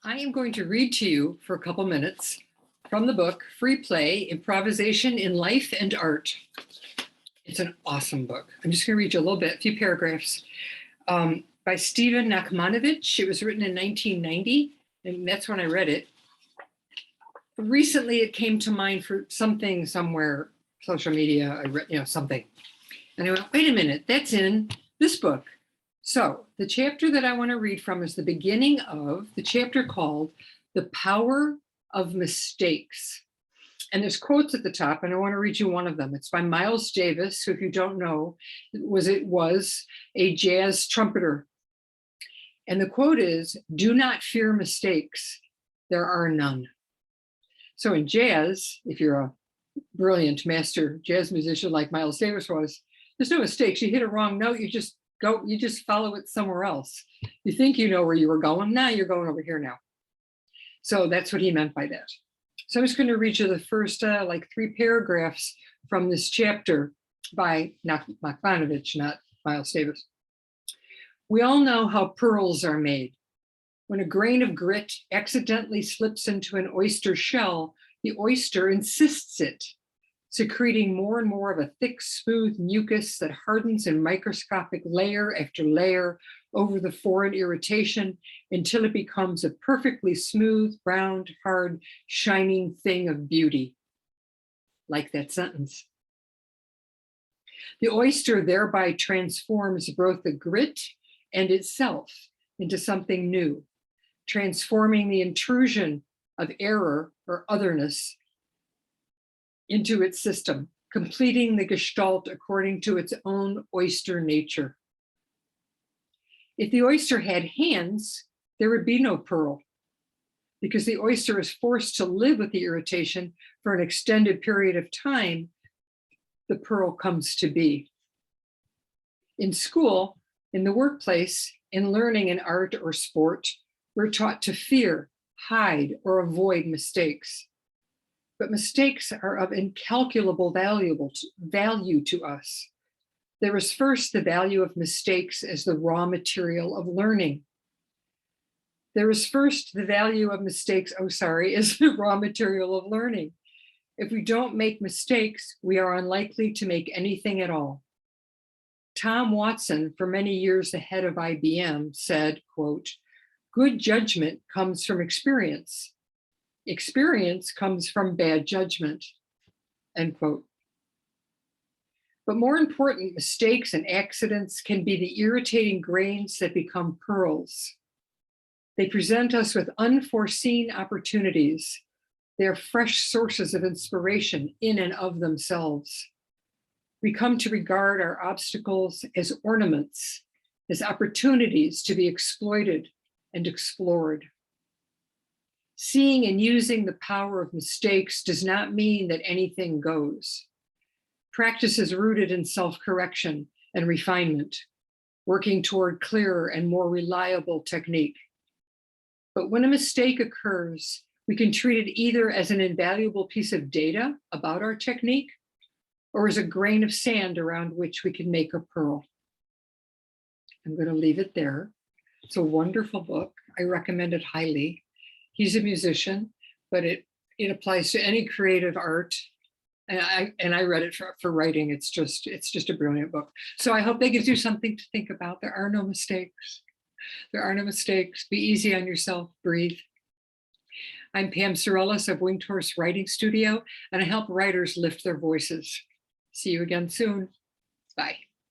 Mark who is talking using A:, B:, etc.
A: I am going to read to you for a couple minutes from the book, Free Play, Improvisation in Life and Art. It's an awesome book. I'm just going to read you a little bit, a few paragraphs, by Steven Nachmanovitch. It was written in 1990, and that's when I read it. Recently, it came to mind for something somewhere, social media, I read, something. And I went, wait a minute, that's in this book. So the chapter that I want to read from is the beginning of the chapter called The Power of Mistakes. And there's quotes at the top, and I want to read you one of them. It's by Miles Davis, who, if you don't know, was a jazz trumpeter. And the quote is, "Do not fear mistakes. There are none." So in jazz, if you're a brilliant master jazz musician like Miles Davis was, there's no mistakes. You hit a wrong note, you just follow it somewhere else. You think you know where you were going. Now you're going over here now. So that's what he meant by that. So I'm just going to read you the first 3 paragraphs from this chapter by Nachmanovitch, not Miles Davis. We all know how pearls are made. When a grain of grit accidentally slips into an oyster shell, the oyster insists it, secreting more and more of a thick, smooth mucus that hardens in microscopic layer after layer over the foreign irritation until it becomes a perfectly smooth, round, hard, shining thing of beauty. Like that sentence. The oyster thereby transforms both the grit and itself into something new, transforming the intrusion of error or otherness into its system, completing the gestalt according to its own oyster nature. If the oyster had hands, there would be no pearl, because the oyster is forced to live with the irritation for an extended period of time. The pearl comes to be. In school, in the workplace, in learning in art or sport, we're taught to fear, hide, or avoid mistakes. But mistakes are of incalculable value to us. There is first the value of mistakes as the raw material of learning. There is first the value of mistakes, as the raw material of learning. If we don't make mistakes, we are unlikely to make anything at all. Tom Watson, for many years the head of IBM, said, quote, "Good judgment comes from experience. Experience comes from bad judgment," end quote. But more important, mistakes and accidents can be the irritating grains that become pearls. They present us with unforeseen opportunities. They're fresh sources of inspiration in and of themselves. We come to regard our obstacles as ornaments, as opportunities to be exploited and explored. Seeing and using the power of mistakes does not mean that anything goes. Practice is rooted in self-correction and refinement, working toward clearer and more reliable technique. But when a mistake occurs, we can treat it either as an invaluable piece of data about our technique or as a grain of sand around which we can make a pearl. I'm going to leave it there. It's a wonderful book. I recommend it highly. He's a musician, but it applies to any creative art. And I read it for writing. It's just a brilliant book. So I hope that gives you something to think about. There are no mistakes. There are no mistakes. Be easy on yourself. Breathe. I'm Pam Sorellis of Winged Horse Writing Studio, and I help writers lift their voices. See you again soon. Bye.